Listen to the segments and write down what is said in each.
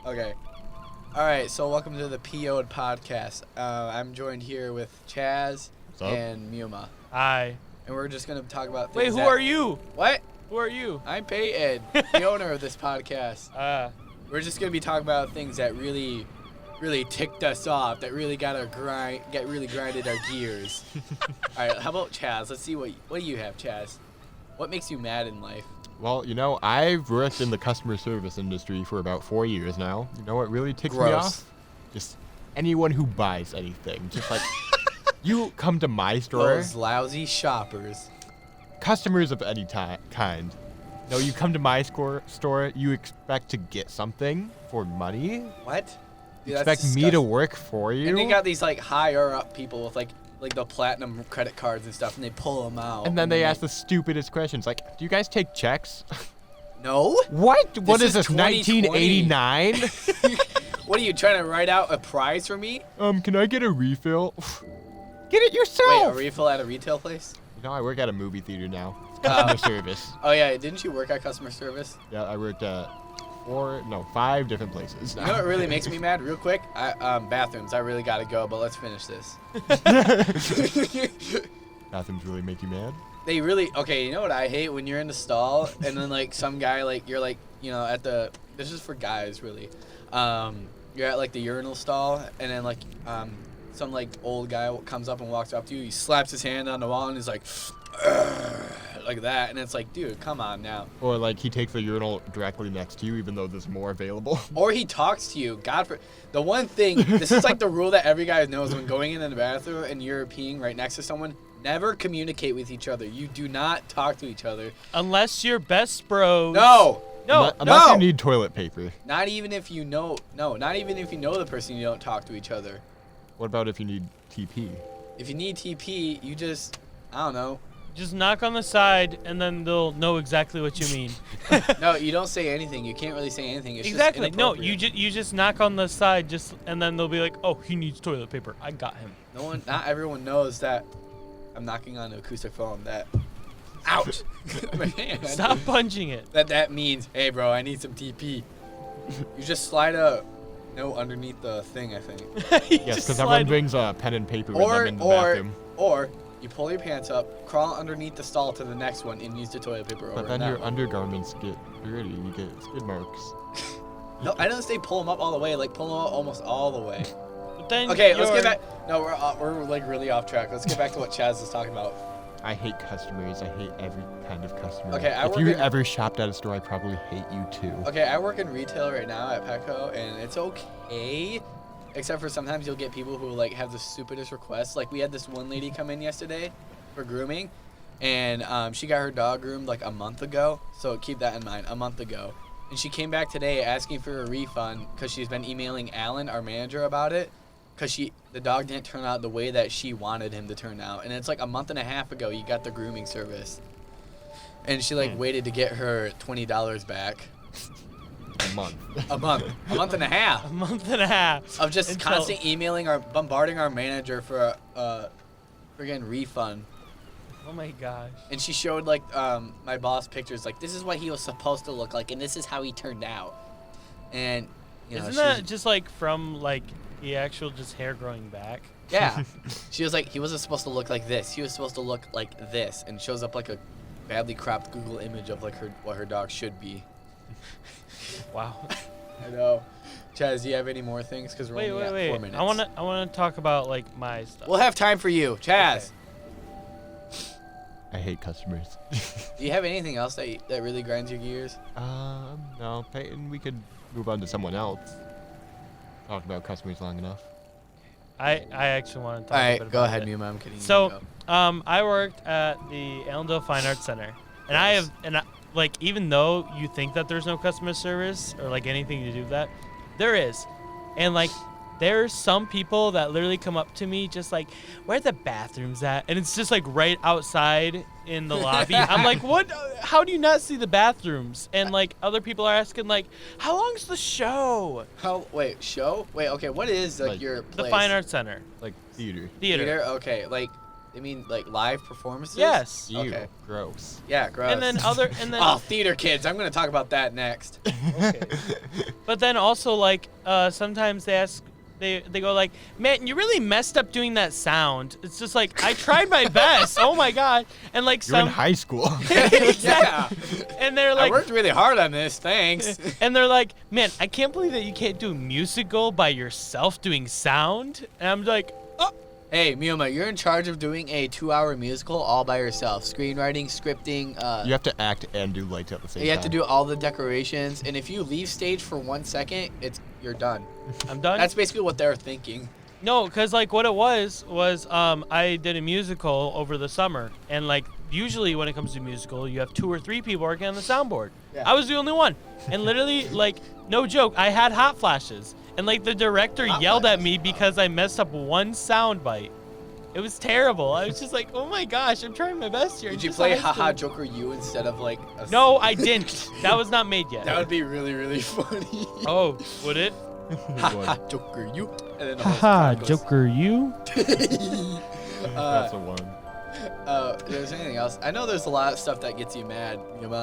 Okay. All right, so welcome to the P.O Ed Podcast. I'm joined here with Chaz and Muma. Hi. And we're just going to talk about Wait, things who are you? What? Who are you? I'm P.O Ed, the owner of this podcast. We're just going to be talking about things that really ticked us off, that really really grinded our gears. All right, how about Chaz? Let's see what do you have, Chaz? What makes you mad in life? Well, I've worked in the customer service industry for about 4 years now. You know what really ticks me off? Just anyone who buys anything. Just like, you come to my store. Those lousy shoppers. Customers of any kind. No, you come to my store, you expect to get something for money. What? Dude, you expect me to work for you. And they got these like higher up people with like the platinum credit cards and stuff, and they pull them out. And then they ask the stupidest questions, like, do you guys take checks? No. What? What is this, 1989? What are you trying to write out a prize for me? Can I get a refill? Get it yourself. Wait, a refill at a retail place? I work at a movie theater now. Customer service. Oh yeah, didn't you work at customer service? Yeah, I worked at 5 different places. You know what really makes me mad? Real quick, bathrooms. I really gotta go, but let's finish this. Bathrooms really make you mad? They really. Okay, you know what I hate? When you're in the stall and then like some guy you're at the. This is for guys really. You're at like the urinal stall and then some old guy comes up and walks up to you. He slaps his hand on the wall and he's like. Like that, and it's like, dude, come on now. Or like he takes the urinal directly next to you, even though there's more available. Or he talks to you. The one thing, this is like the rule that every guy knows when going in the bathroom and you're peeing right next to someone. Never communicate with each other. You do not talk to each other unless you're best bros. No. Unless you need toilet paper. Not even if you know. No, not even if you know the person. You don't talk to each other. What about if you need TP? If you need TP, you just, I don't know. Just knock on the side, and then they'll know exactly what you mean. No, you don't say anything. You can't really say anything. It's exactly. Just no, you just knock on the side, and then they'll be like, "Oh, he needs toilet paper. I got him." Not everyone knows that. I'm knocking on the acoustic phone. That. Ouch! Stop punching it. That means, hey, bro, I need some TP. You just slide a note underneath the thing, I think. Yes, because everyone brings a pen and paper with them in the bathroom. Or you pull your pants up, crawl underneath the stall to the next one, and use the toilet paper over. But then your undergarments get dirty. You get skid marks. No, I don't say pull them up all the way. Like pull them up almost all the way. But then okay, let's get back. No, we're like really off track. Let's get back to what Chaz is talking about. I hate customers. I hate every kind of customer. Okay, if you ever shopped at a store, I probably hate you too. Okay, I work in retail right now at Petco, and it's okay. Except for sometimes you'll get people who have the stupidest requests. Like we had this one lady come in yesterday for grooming, and she got her dog groomed like a month ago. So keep that in mind, a month ago. And she came back today asking for a refund because she's been emailing Alan, our manager, about it. Because the dog didn't turn out the way that she wanted him to turn out. And it's like a month and a half ago you got the grooming service. And she waited to get her $20 back. A month and a half. A month and a half. Of just constant emailing bombarding our manager for a friggin' refund. Oh my gosh. And she showed my boss pictures, this is what he was supposed to look like and this is how he turned out. And isn't that just from the actual just hair growing back? Yeah. She was like, he wasn't supposed to look like this. He was supposed to look like this, and shows up a badly cropped Google image of what her dog should be. Wow. I know. Chaz, do you have any more things? Because we're only at 4 minutes. I wanna talk about my stuff. We'll have time for you, Chaz. Okay. I hate customers. Do you have anything else that really grinds your gears? No. Peyton, we could move on to someone else. Talk about customers long enough. I actually want to talk. All right, a bit about go ahead, it. Muma. I'm kidding. So, I worked at the Allendale Fine Arts Center, and even though you think that there's no customer service or anything to do with that, there is, and there's some people that literally come up to me just where are the bathrooms at? And it's just right outside in the lobby. I'm like, what? How do you not see the bathrooms? And other people are asking how long's the show? Show? Wait, okay, what is your place? The Fine Arts Center. Theater. Theater, okay. They mean like live performances? Yes. Ew, Okay. gross. Yeah, gross. And then Oh, theater kids. I'm going to talk about that next. okay. But then also like sometimes they ask they go like, "Man, you really messed up doing that sound." It's just like, I tried my best. Oh my god. And like You're in some high school. Yeah. and they're I like worked really hard on this. Thanks. and they're like, "Man, I can't believe that you can't do a musical by yourself doing sound." And I'm like, "Oh, Hey, Mioma, you're in charge of doing a 2-hour musical all by yourself. Screenwriting, scripting. You have to act and do lights at the same time. You have to do all the decorations. And if you leave stage for 1 second, you're done. I'm done." That's basically what they're thinking. No, because like what it was I did a musical over the summer, and like usually when it comes to musical, you have 2 or 3 people working on the soundboard. Yeah. I was the only one, and literally like no joke, I had hot flashes, and like the director Hot yelled at flashes? me because I messed up one sound bite. It was terrible. I was just like, oh my gosh, I'm trying my best here. Did It's you just play high Haha school. Joker You instead of like a... No, I didn't. That was not made yet. That would be really, really funny. Oh, would it? Haha Joker You. And then the whole Haha, crowd goes, Joker, you. That's the one. There's anything else? I know there's a lot of stuff that gets you mad.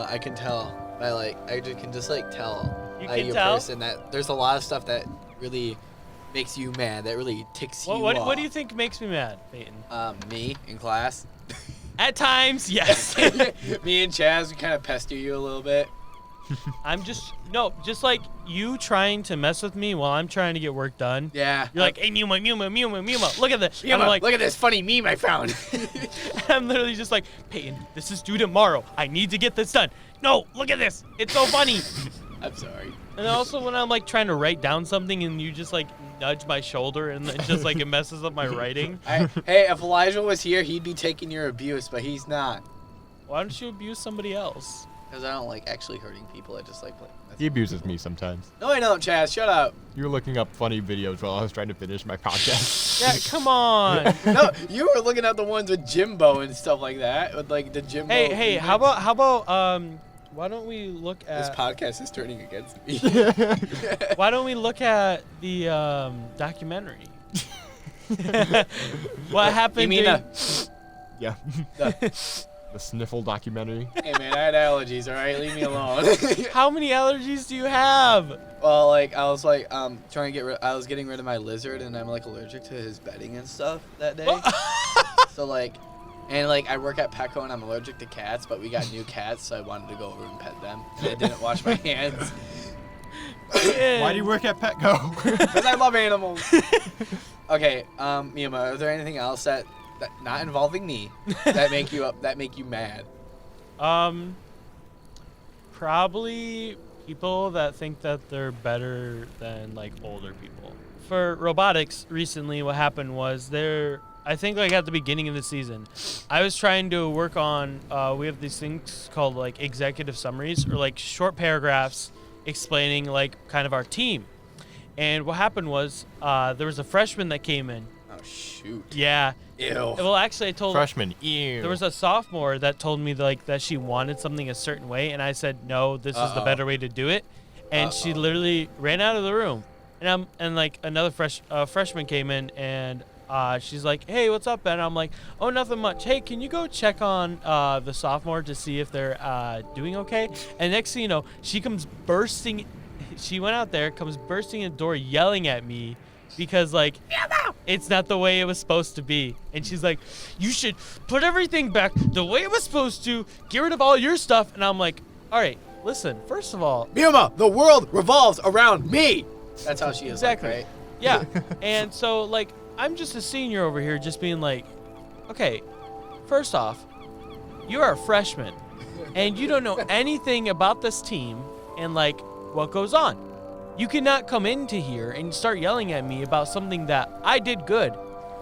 I can tell. I can just like tell. You by can your tell? person that there's a lot of stuff that really makes you mad. That really ticks you What off. do you think makes me mad, Peyton? Me in class. At times, yes. Me and Chaz, we kind of pester you a little bit. I'm just like you trying to mess with me while I'm trying to get work done. Yeah. You're like, hey, Muma, look at this. And Mima, I'm like, look at this funny meme I found. I'm literally just like, Peyton, this is due tomorrow. I need to get this done. No, look at this. It's so funny. I'm sorry. And also when I'm like trying to write down something and you just like nudge my shoulder and it just like it messes up my writing. Hey, if Elijah was here, he'd be taking your abuse, but he's not. Why don't you abuse somebody else? Because I don't like actually hurting people. I just like playing. He abuses me sometimes. No, I don't, Chaz. Shut up. You were looking up funny videos while I was trying to finish my podcast. Yeah, come on. No, you were looking at the ones with Jimbo and stuff like that. With like the Jimbo. Hey, remix. how about why don't we look This at podcast is turning against me. why don't we look at the documentary? What happened? You mean during- Yeah. The sniffle documentary. Hey man, I had allergies. All right, leave me alone. How many allergies do you have? Well, like I was like trying to get rid. I was getting rid of my lizard, and I'm like allergic to his bedding and stuff that day. So like, and like I work at Petco, and I'm allergic to cats, but we got new cats, so I wanted to go over and pet them. And I didn't wash my hands Why do you work at Petco? because I love animals. Okay, Miyama, is there anything else that not involving me that make you mad? Probably people that think that they're better than like older people. For robotics, recently what happened was I think like at the beginning of the season, I was trying to work on, we have these things called like executive summaries or like short paragraphs explaining like kind of our team. And what happened was there was a freshman that came in. Oh shoot. Yeah. Ew. Well, actually, I told Freshman. Ew. there was a sophomore that told me like that she wanted something a certain way, and I said no, this is the better way to do it. And she literally ran out of the room. And like another freshman came in, and she's like, "Hey, what's up, Ben?" I'm like, "Oh, nothing much. Hey, can you go check on the sophomore to see if they're doing okay?" And next thing you know, she comes bursting. She went out there, comes bursting in the door, yelling at me because like it's not the way it was supposed to be. And she's like, "You should put everything back the way it was supposed to. Get rid of all your stuff." And I'm like, "All right, listen. First of all, Miyama, the world revolves around me. That's how she is. Exactly. Like, right? yeah." And so like I'm just a senior over here, just being like, "Okay, first off, you are a freshman, and you don't know anything about this team and like what goes on. You cannot come into here and start yelling at me about something that I did good."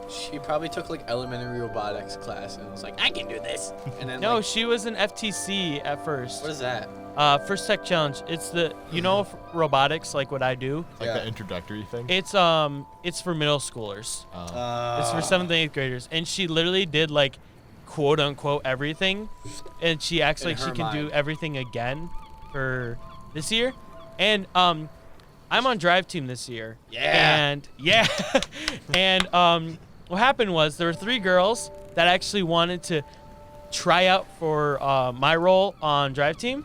She probably took like elementary robotics class and was like, I can do this. And then No, like, she was an FTC at first. what is that? First Tech Challenge. It's the robotics, like what I do. like Yeah. the introductory thing. It's for middle schoolers. It's for 7th and 8th graders, and she literally did like quote unquote everything, and she acts In like she her can do mind. everything again for this year. And I'm on drive team this year. Yeah. And yeah, and what happened was there were 3 girls, that actually wanted to try out for my role on Drive Team.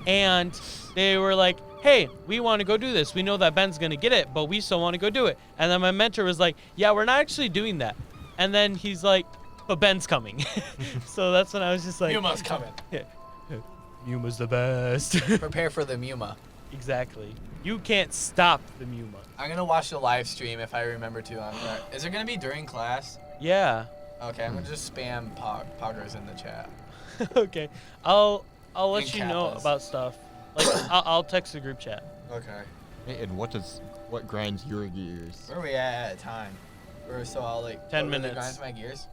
And they were like, hey, we want to go do this. We know that Ben's going to get it, but we still want to go do it. And then my mentor was like, yeah, we're not actually doing that. And then he's like, but Ben's coming. So that's when I was just like, Muma's coming. Yeah. Muma's the best. Prepare for the Muma. Exactly. You can't stop the Muma. I'm going to watch the live stream if I remember to on that. Is it going to be during class? Yeah. Okay, I'm going to just spam poggers in the chat. Okay. I'll let In you know Kappas. about stuff. Like I'll text the group chat. Okay. Hey, and what grinds your gears? Where are we at time? So I'll like 10 what really minutes. grinds my gears.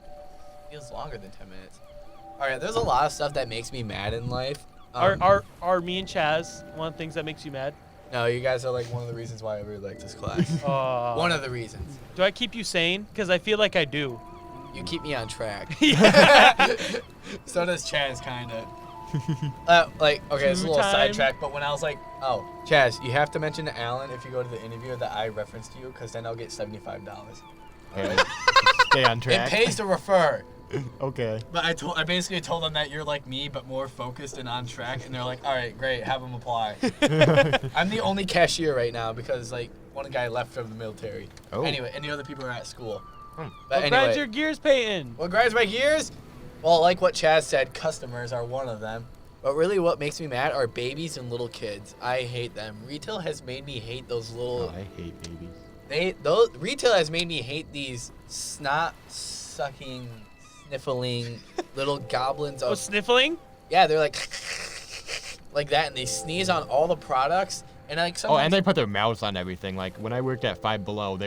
Feels longer than 10 minutes. All right, there's a lot of stuff that makes me mad in life. Are me and Chaz one of the things that makes you mad? No, you guys are like one of the reasons why I really like this class. One of the reasons. Do I keep you sane? Because I feel like I do. You keep me on track. Yeah. So does Chaz, kind of. Okay, it's a little Two-time. sidetrack, but when I was like, oh, Chaz, you have to mention to Alan if you go to the interview that I referenced you, because then I'll get $75. Alright, stay on It track. pays to refer. Okay. But I basically told them that you're like me, but more focused and on track, and they're like, all right, great, have them apply. I'm the only cashier right now because like one guy left from the military. Oh. Anyway, and the other people are at school. Hmm. But What grinds anyway, your gears, Peyton? what grinds my gears? Well, like what Chaz said, customers are one of them. But really what makes me mad are babies and little kids. I hate them. Retail has made me hate those little... Oh, I hate babies. Retail has made me hate these snot-sucking, sniffling little goblins Oh, of... sniffling? Yeah, they're like... like that, and they sneeze on all the products. And like Oh, sometimes... and they put their mouths on everything. Like when I worked at Five Below,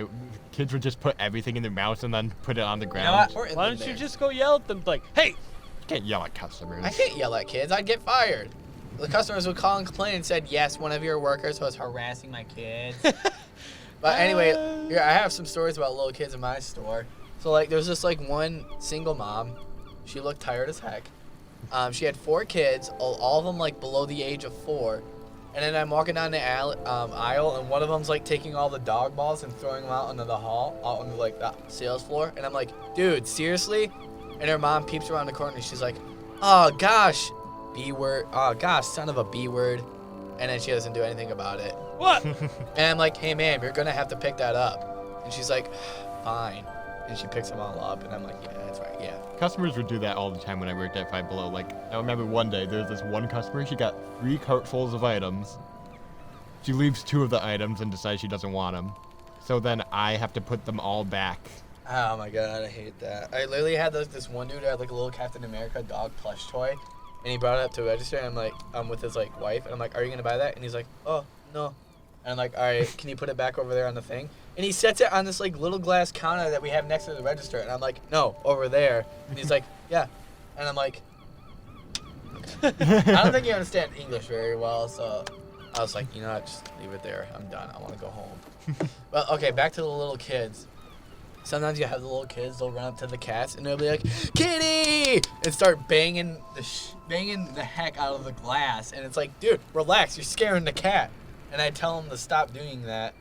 kids would just put everything in their mouths and then put it on the You know ground. what? We're in Why don't there. you just go yell at them like, hey? You can't yell at customers. I can't yell at kids. I'd get fired. The customers would call and complain and said, yes, one of your workers was harassing my kids. But anyway, here, I have some stories about little kids in my store. So, like, there's this, like, one single mom. She looked tired as heck. She had 4 kids, all of them, like, below the age of 4. And then I'm walking down the aisle, and one of them's, like, taking all the dog balls and throwing them out into the hall, out onto, like, the sales floor. And I'm like, dude, seriously? And her mom peeps around the corner, and she's like, oh, gosh, B word. Oh, gosh, son of a B word. And then she doesn't do anything about it. What? And I'm like, hey, ma'am, you're going to have to pick that up. And she's like, fine. And she picks them all up, and I'm like, yeah, that's right, yeah. Customers would do that all the time when I worked at Five Below. Like, I remember one day, there's this one customer, she got 3 cartfuls of items. She leaves 2 of the items and decides she doesn't want them. So then I have to put them all back. Oh, my God, I hate that. I literally had this one dude who had, like, a little Captain America dog plush toy. And he brought it up to register, and I'm like, with his, like, wife. And I'm like, are you going to buy that? And he's like, oh, no. And I'm like, all right, can you put it back over there on the thing? And he sets it on this, like, little glass counter that we have next to the register. And I'm like, no, over there. And he's like, yeah. And I'm like, okay. I don't think you understand English very well, so I was like, you know what, just leave it there. I'm done. I want to go home. But, okay, back to the little kids. Sometimes you have the little kids, they'll run up to the cats, and they'll be like, Kitty! And start banging the heck out of the glass. And it's like, dude, relax, you're scaring the cat. And I tell them to stop doing that.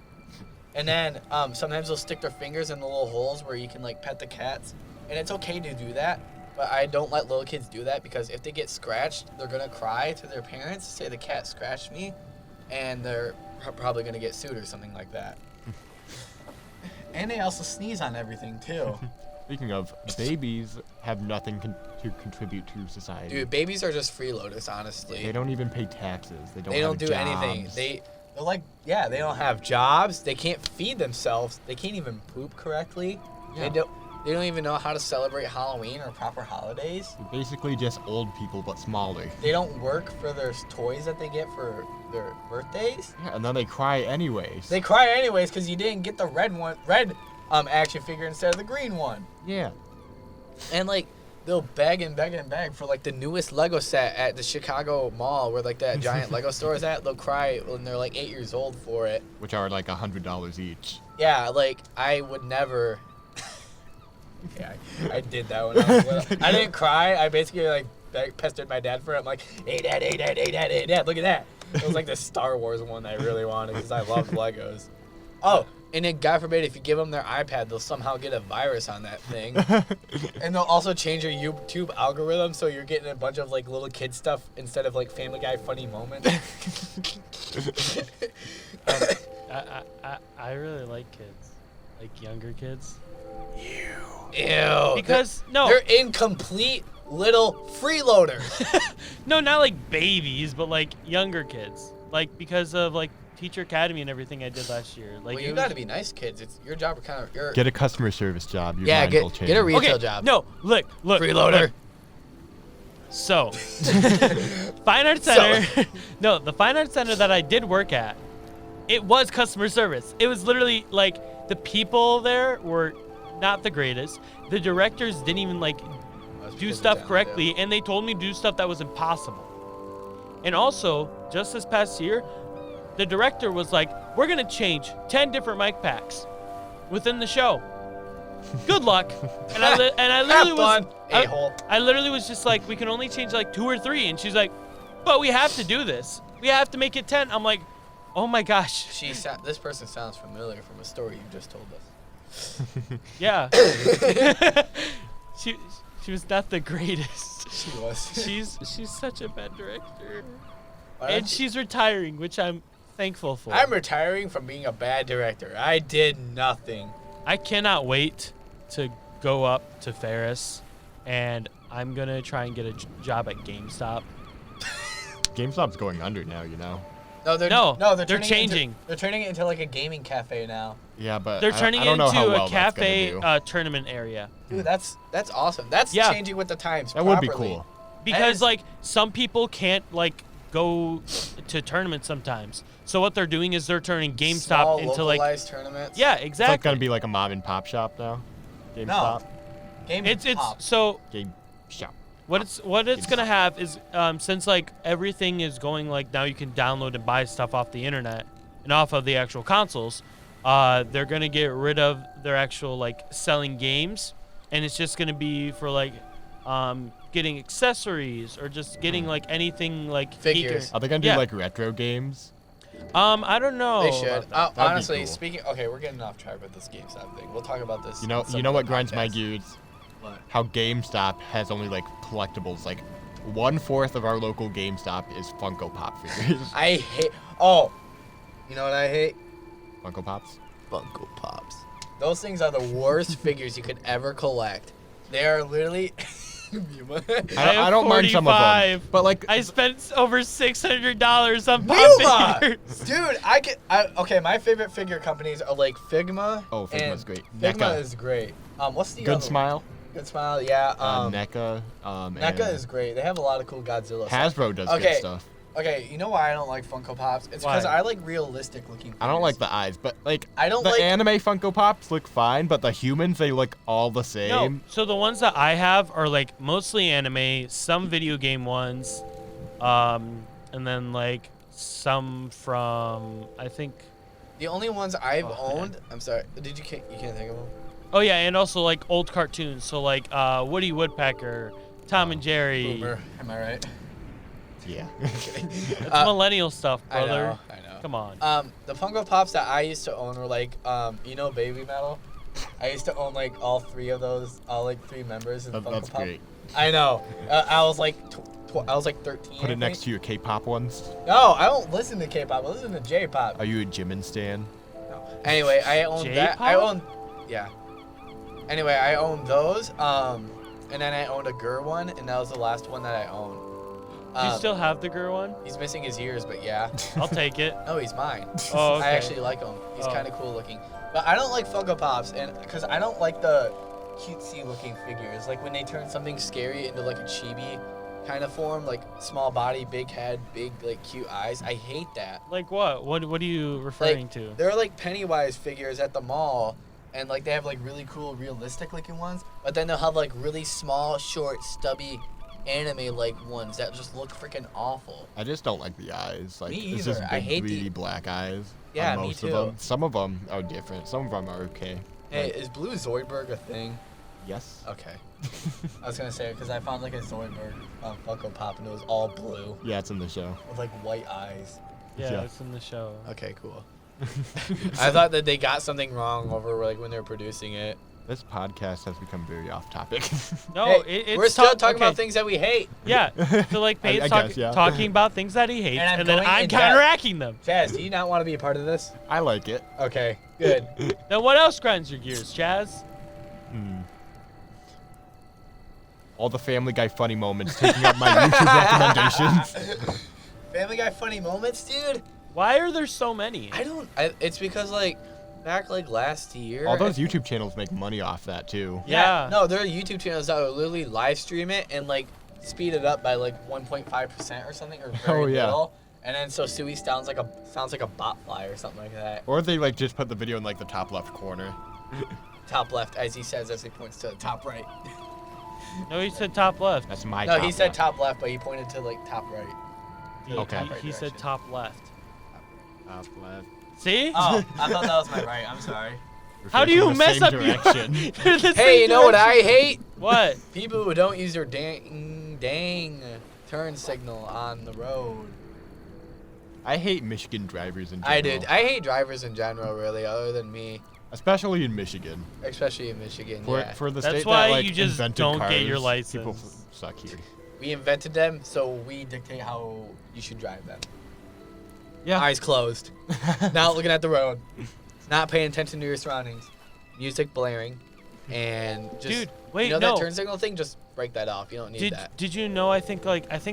And then sometimes they'll stick their fingers in the little holes where you can, like, pet the cats. And it's okay to do that, but I don't let little kids do that because if they get scratched, they're going to cry to their parents, say the cat scratched me, and they're probably going to get sued or something like that. And they also sneeze on everything, too. Speaking of, babies have nothing to contribute to society. Dude, babies are just freeloaders, honestly. They don't even pay taxes. They don't They have don't do jobs. anything. They're like, yeah, they don't have jobs. They can't feed themselves. They can't even poop correctly. Yeah. They don't even know how to celebrate Halloween or proper holidays. They're basically just old people, but smaller. They don't work for their toys that they get for their birthdays. Yeah, and then they cry anyways. They cry anyways because you didn't get the red action figure instead of the green one. Yeah. And like they'll beg and beg and beg for like the newest Lego set at the Chicago Mall where like that giant Lego store is at. They'll cry when they're like 8 years old for it. Which are like $100 each. Yeah, like I would never. Yeah, I did that when I was little. I didn't cry. I basically like pestered my dad for it. I'm like, hey dad, hey dad, hey dad, hey dad, look at that. It was like the Star Wars one that I really wanted because I loved Legos. Oh, And then, God forbid, if you give them their iPad, they'll somehow get a virus on that thing. And they'll also change your YouTube algorithm so you're getting a bunch of, like, little kid stuff instead of, like, Family Guy funny moments. I really like kids. Like, younger kids. Ew. Because, they're incomplete little freeloaders. No, not like babies, but like younger kids. Like, because of, like, Teacher Academy and everything I did last year. Like, well, you got to be nice kids. It's your job. Kind of Get a customer service job. Your mind will change. Get a retail okay, job. No, look. Freeloader. Look. So, Fine Arts Center. No, the Fine Arts Center that I did work at, it was customer service. It was literally like the people there were not the greatest. The directors didn't even like do stuff correctly, and they told me to do stuff that was impossible. And also, just this past year, the director was like, "We're gonna change 10 different mic packs within the show. Good luck." And I literally was, I literally was just like, "We can only change like 2 or 3." And she's like, "But we have to do this. We have to make it 10." I'm like, "Oh my gosh." This person sounds familiar from a story you just told us. Yeah. She was not the greatest. She was. She's such a bad director. Why And don't she's retiring, which I'm thankful for. I'm retiring from being a bad director. I did nothing. I cannot wait to go up to Ferris, and I'm gonna try and get a job at GameStop. GameStop's going under now, you know. They're changing. They're turning it into like a gaming cafe now. Yeah, but They're turning I it don't know into how well a cafe that's gonna do. tournament area. Dude, that's awesome. That's changing with the times. That properly. would be cool. Because like some people can't like go to tournaments sometimes. So what they're doing is they're turning GameStop Small, into like tournaments. Yeah, It's exactly. like gonna be like a mom and pop shop now. GameStop. It's so Game shop. what it's gonna have is since like everything is going like now you can download and buy stuff off the internet and off of the actual consoles, they're gonna get rid of their actual like selling games, and it's just gonna be for like getting accessories or just getting like anything like Figures. Are they gonna do like retro games? I don't know. They should. That'd be Honestly, cool. Okay, we're getting off track with this GameStop thing. We'll talk about this. You know on what some grinds my podcasts. gears? What? How GameStop has only like collectibles. Like 1/4 of our local GameStop is Funko Pop figures. I hate. Oh, you know what I hate? Funko Pops. Funko Pops. Those things are the worst figures you could ever collect. They are literally. I don't mind some of them, but like I spent over $600 on Wilma! pop figures. Dude, okay, my favorite figure companies are like Figma. Oh, Figma's and great. Figma NECA. is great. What's the Good other Smile. Good Smile, yeah. NECA. NECA and is great. They have a lot of cool Godzilla stuff. Hasbro does Okay. good stuff. Okay, you know why I don't like Funko Pops? It's because Why? I like realistic looking figures. I don't like the eyes, but like I don't the like- anime Funko Pops look fine, but the humans they look all the same. No, so the ones that I have are like mostly anime, some video game ones, and then like some from I think. The only ones I've Oh, owned. I'm sorry. You can't think of them? Oh yeah, and also like old cartoons. So like Woody Woodpecker, Tom and Jerry. Boomer. Am I right? Yeah. It's millennial stuff, brother. I know. Come on. The Funko Pops that I used to own were like, Baby Metal. I used to own like all 3 of those, all like 3 members in Funko That's Pop. great. I know. I was like, I was like 13. Put it next to your K-pop ones. No, I don't listen to K-pop. I listen to J-pop. Are you a Jimin stan? No. Anyway, I owned that. I owned, yeah. Anyway, I owned those. And then I owned a Gur one, and that was the last one that I owned. Do you still have the Gur one? He's missing his ears, but yeah. I'll take it. No, he's mine. Oh, okay. I actually like him. He's Oh. kind of cool looking. But I don't like Funko Pops, and because I don't like the cutesy looking figures. Like when they turn something scary into like a chibi kind of form, like small body, big head, big like cute eyes. I hate that. Like what? What are you referring Like, to? There are like Pennywise figures at the mall, and like they have like really cool, realistic looking ones. But then they'll have like really small, short, stubby anime like ones that just look freaking awful. I just don't like the eyes. Like Me it's just either. I big, hate the- greedy black eyes. Yeah, on me most too. of them. Some of them are different. Some of them are okay. Hey, Like, is Blue Zoidberg a thing? yes. Okay. I was gonna say it because I found like a Zoidberg Funko Pop and it was all blue Yeah, it's in the show. with like white eyes. Yeah, Yeah. it's in the show. Okay, cool. I thought that they got something wrong over like when they were producing it. This podcast has become very off topic. No, Hey, it's we're still talking okay. about things that we hate. Yeah, so like I Pate's guess, yeah. talking about things that he hates, And I'm and then going I'm in depth. counteracting them. Chaz, do you not want to be a part of this? I like it. Okay, good. Then what else grinds your gears, Chaz? All the Family Guy funny moments taking up my YouTube recommendations. Family Guy funny moments, dude. Why are there so many? It's because like back like last year. All those YouTube channels make money off that too. Yeah. No, there are YouTube channels that will literally live stream it and like speed it up by like 1.5% or something or very Oh, yeah. little. And then so Suey sounds like a bot fly or something like that. Or they like just put the video in like the top left corner. Top left, as he says, as he points to the top right. No, he said top left. That's my No, top he said left. top left, but he pointed to like top right. Okay. He said top left. Top left. See? Oh, I thought that was my right. I'm sorry. We're How do facing you the mess same up direction. your? Hey, you know what I hate? What? People who don't use their dang turn signal on the road. I hate Michigan drivers in general. I did. I hate drivers in general, really, other than me, Especially in Michigan. especially in Michigan. For, Yeah. for the That's state why that like you just invented don't cars, get your people license. suck here. We invented them, so we dictate how you should drive them. Yeah. Eyes closed, not looking at the road, not paying attention to your surroundings, music blaring, and just Dude, wait, you know no. that turn signal thing? Just break that off. You don't need that. Did you know? I think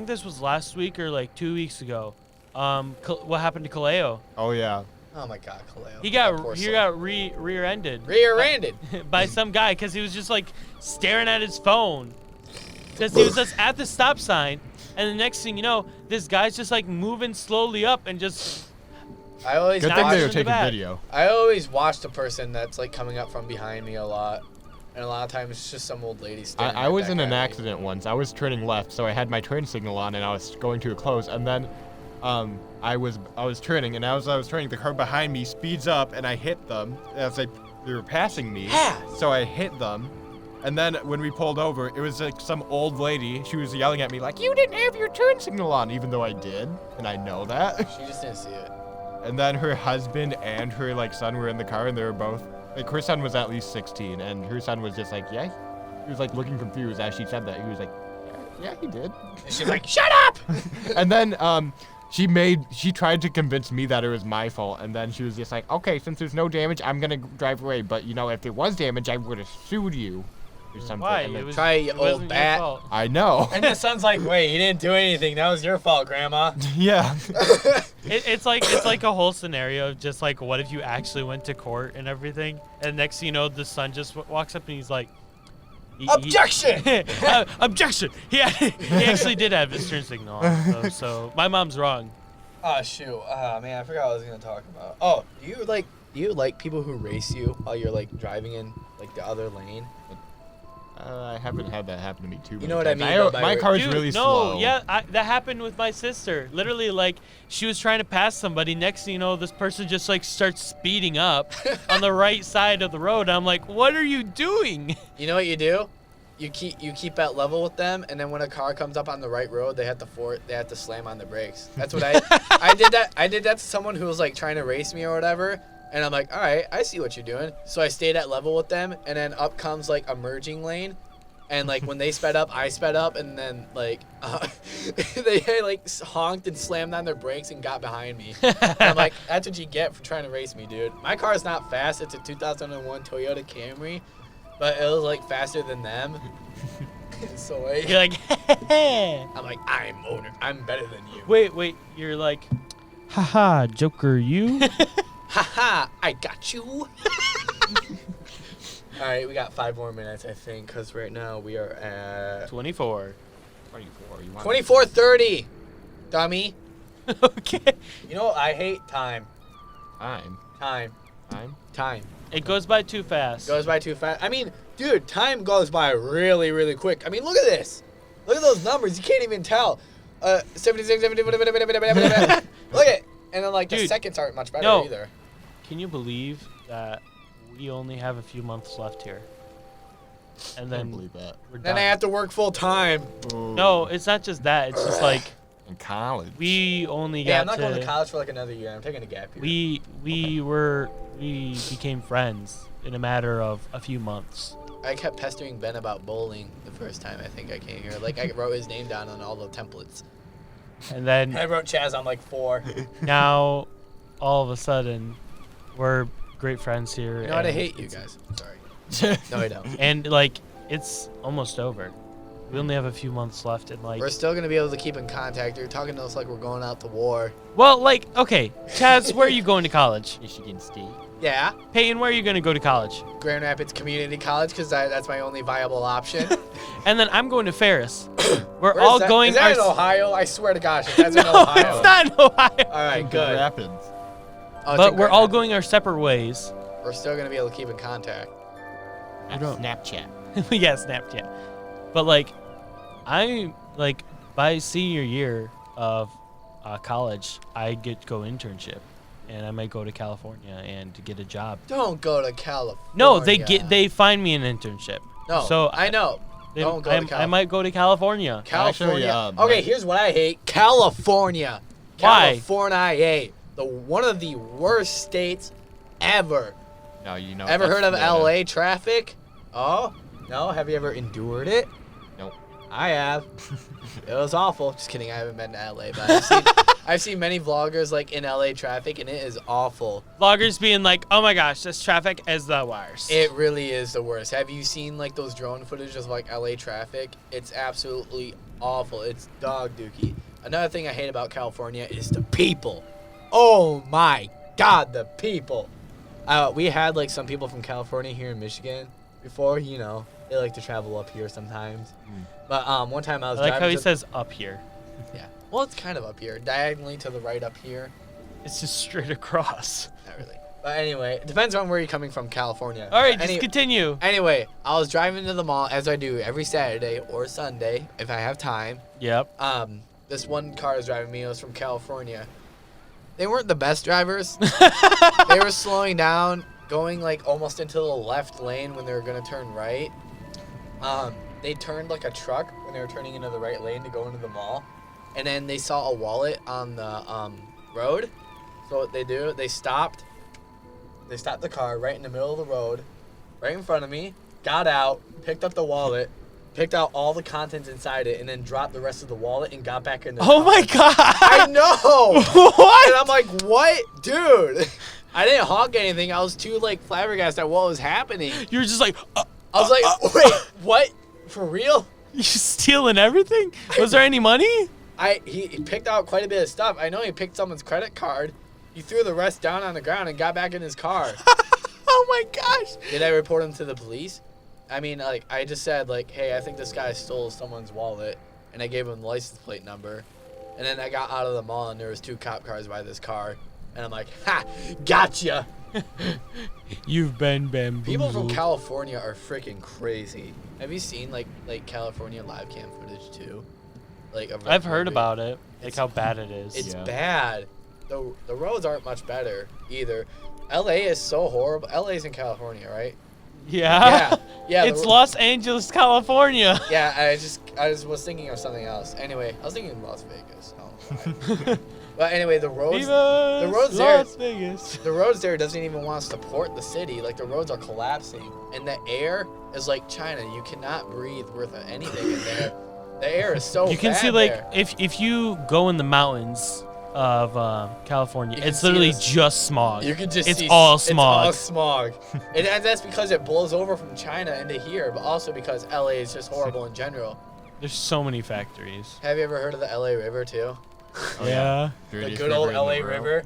this was last week or like 2 weeks ago. What happened to Kaleo? Oh yeah. Oh my God, Kaleo. He That poor got soul. rear-ended rear-ended. by some guy because he was just like staring at his phone. Because he was just at the stop sign, and the next thing you know, this guy's just like moving slowly up and just. I always Good Not thing watch, they were in the taking back. video. I always watch the person that's like coming up from behind me a lot, and a lot of times it's just some old lady standing. I right was back in an at me. accident once. I was turning left, so I had my turn signal on, and I was going to a close, and then I was turning, and as I was turning, the car behind me speeds up, and I hit them as they were passing me. Yeah. So I hit them, and then when we pulled over, it was like some old lady. She was yelling at me like, "You didn't have your turn signal on," even though I did, and I know that. She just didn't see it. And then her husband and her like son were in the car, and they were both like, her son was at least 16, and her son was just like, yeah. He was like looking confused as she said that. He was like, yeah, he did. And she's like, "Shut up!" And then she tried to convince me that it was my fault, and then she was just like, okay, since there's no damage, I'm gonna drive away, but you know, if there was damage, I would have sued you or something. Why? And then- It was, Try, you it old wasn't your bat. fault. I know. And the son's like, "Wait, you didn't do anything. That was your fault, Grandma." Yeah. It's like a whole scenario of just like, what if you actually went to court and everything, and next thing you know, the son just walks up and he's like, Objection! objection! He actually did have his turn signal on, so my mom's wrong. Oh shoot! Oh man, I forgot what I was gonna talk about. Oh, do you like people who race you while you're like driving in like the other lane? I haven't had that happen to me too many You know what I times. mean, though, by My ra- car's Dude, really no, slow. yeah, that happened with my sister. Literally, like, she was trying to pass somebody. Next thing you know, this person just, like, starts speeding up on the right side of the road. I'm like, what are you doing? You know what you do? You keep at level with them, and then when a car comes up on the right road, they have to slam on the brakes. That's what I did that. I did that to someone who was like trying to race me or whatever, and I'm like, all right, I see what you're doing. So I stayed at level with them, and then up comes like a merging lane, and like when they sped up, I sped up, and then like they like honked and slammed on their brakes and got behind me. And I'm like, that's what you get for trying to race me, dude. My car is not fast. It's a 2001 Toyota Camry. But it was like faster than them. So like, You're like, I'm like, I'm better than you. wait, you're like, haha, Joker, you? Haha, I got you. All right, we got 5 more minutes, I think, because right now we are at 24. 24. You want 24:30. Dummy. Okay. You know what I hate? Time. Time. It goes by too fast. Goes by too fast. I mean, dude, time goes by really, really quick. I mean, look at this. Look at those numbers. You can't even tell. 76, 70, look at, and then like the Dude, seconds aren't much better no. either. Can you believe that we only have a few months left here? And I then can't believe that. we're done. Then I have to work full time. No, it's not just that. It's just like In college. We only got Yeah, I'm not going to college for like another year. I'm taking a gap year. We became friends in a matter of a few months. I kept pestering Ben about bowling the first time I think I came here. Like, I wrote his name down on all the templates. And then I wrote Chaz on like 4. now, all of a sudden, we're great friends here. You know what? I and hate you guys. Sorry. No, I don't. And like, it's almost over. We only have a few months left, and like, We're still going to be able to keep in contact. You're talking to us like we're going out to war. well, like, okay, Chaz, where are you going to college? Michigan State. Yeah. Peyton, where are you going to go to college? Grand Rapids Community College because that's my only viable option. And then I'm going to Ferris. We're Where's all that? going. Is that in Ohio? I swear to gosh, if that's in No, Ohio. it's not in Ohio. All right, In good. Rapids. Oh, it's But in we're Grand all Rapids. going our separate ways. We're still going to be able to keep in contact. At don't- Snapchat. Yeah, Snapchat. But like, I like by senior year of college, I get to go internship, and I might go to California and to get a job. Don't go to California. No, they find me an internship. No, So I know. Don't go to I California. might go to California. California. Actually, Okay, here's what I hate. California. Why? California. One of the worst states ever. No, you know. Ever that's heard of Florida. LA traffic? Oh? No? Have you ever endured it? Nope. I have. It was awful. Just kidding. I haven't been to LA, but I've seen many vloggers like in LA traffic, and it is awful. Vloggers being like, "Oh my gosh, this traffic is the worst." It really is the worst. Have you seen like those drone footage of like LA traffic? It's absolutely awful. It's dog dookie. Another thing I hate about California is the people. Oh my God, the people. We had like some people from California here in Michigan before. You know, they like to travel up here sometimes. But one time I was I like driving how he to- says up here. Yeah. Well, it's kind of up here, diagonally to the right up here. It's just straight across. Not really. But anyway, it depends on where you're coming from, California. All right, Any- just continue. Anyway, I was driving to the mall as I do every Saturday or Sunday if I have time. Yep. This one car was driving me. It was from California. They weren't the best drivers. They were slowing down, going like almost into the left lane when they were gonna turn right. They turned like a truck when they were turning into the right lane to go into the mall, and then they saw a wallet on the road. So what they do? They stopped. They stopped the car right in the middle of the road, right in front of me. Got out, picked up the wallet, picked out all the contents inside it, and then dropped the rest of the wallet and got back in the Oh car. my god. I know. What? And I'm like, what, dude? I didn't honk anything. I was too like flabbergasted at what was happening. You're just like, I was like, wait, what? For real? you stealing everything? Was there any money? He picked out quite a bit of stuff. I know he picked someone's credit card. He threw the rest down on the ground and got back in his car. Oh my gosh. Did I report him to the police? I mean, like, I just said, like, hey, I think this guy stole someone's wallet, and I gave him the license plate number. And then I got out of the mall, and there was 2 cop cars by this car. And I'm like, ha, gotcha. You've been bamboozled. People from California are freaking crazy. Have you seen, like California live cam footage, too? Like, of I've heard like, about it. Like It's- how bad it is. It's Yeah. bad. The roads aren't much better, either. LA is so horrible. LA's in California, right? Yeah. Yeah, It's Los Angeles, California. Yeah, I just was thinking of something else. Anyway, I was thinking of Las Vegas. I don't know why. But anyway, the roads Viva roads there- Las Vegas. the roads there doesn't even want to support the city. Like, the roads are collapsing, and the air is like China. You cannot breathe worth anything in there. The air is so You can bad see like there. if you go in the mountains of California, You can it's see literally this- just smog. You can just it's see all It's all smog. smog. And that's because it blows over from China into here, but also because LA is just horrible in general. There's so many factories. Have you ever heard of the LA River too? Oh, Yeah. The Dirtiest good old river in the LA world. River.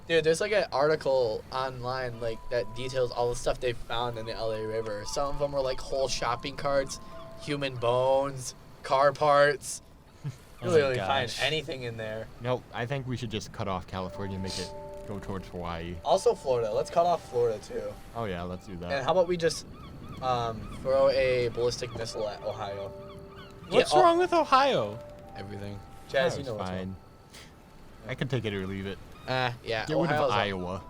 Dude, there's like an article online like that details all the stuff they found in the LA River. Some of them were like whole shopping carts, human bones, car parts. Oh You my literally find gosh. anything in there. Nope. I think we should just cut off California and make it go towards Hawaii. Also Florida. Let's cut off Florida too. Oh yeah, let's do that. And how about we just throw a ballistic missile at Ohio? What's Get all- wrong with Ohio? Everything. Jazz, That you know was what's fine. I can take it or leave it. wrong. Yeah. Get rid of Ohio's a- Iowa,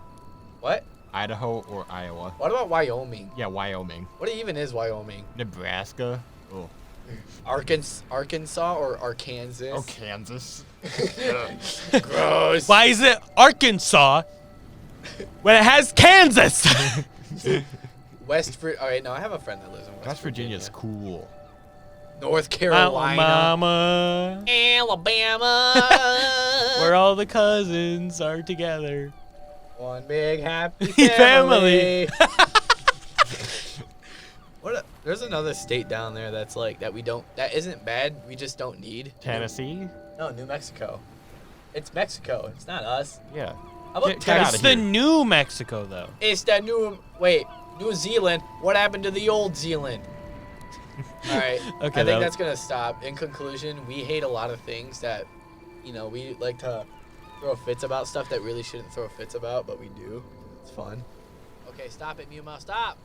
What? Idaho, or Iowa. What about Wyoming? Yeah, Wyoming, What even is Wyoming? Nebraska. Oh, Arkansas or Arkansas? Oh, Kansas. Gross. Why is it Arkansas when it has Kansas? All right, no, I have a friend that lives in West Virginia's cool. North Carolina. Alabama, Alabama. where all the cousins are together. One big happy Family. family. There's another state down there that's like that isn't bad. We just don't need. Tennessee? No, New Mexico. It's Mexico. It's not us. Yeah. How about Get Texas? outta It's the here. New Mexico, though. It's that New Zealand. What happened to the old Zealand? All right. Okay, I think that- that's gonna stop. In conclusion, we hate a lot of things that, we like to throw fits about stuff that really shouldn't throw fits about, but we do. It's fun. Okay, stop it, Mew Mouse. Stop.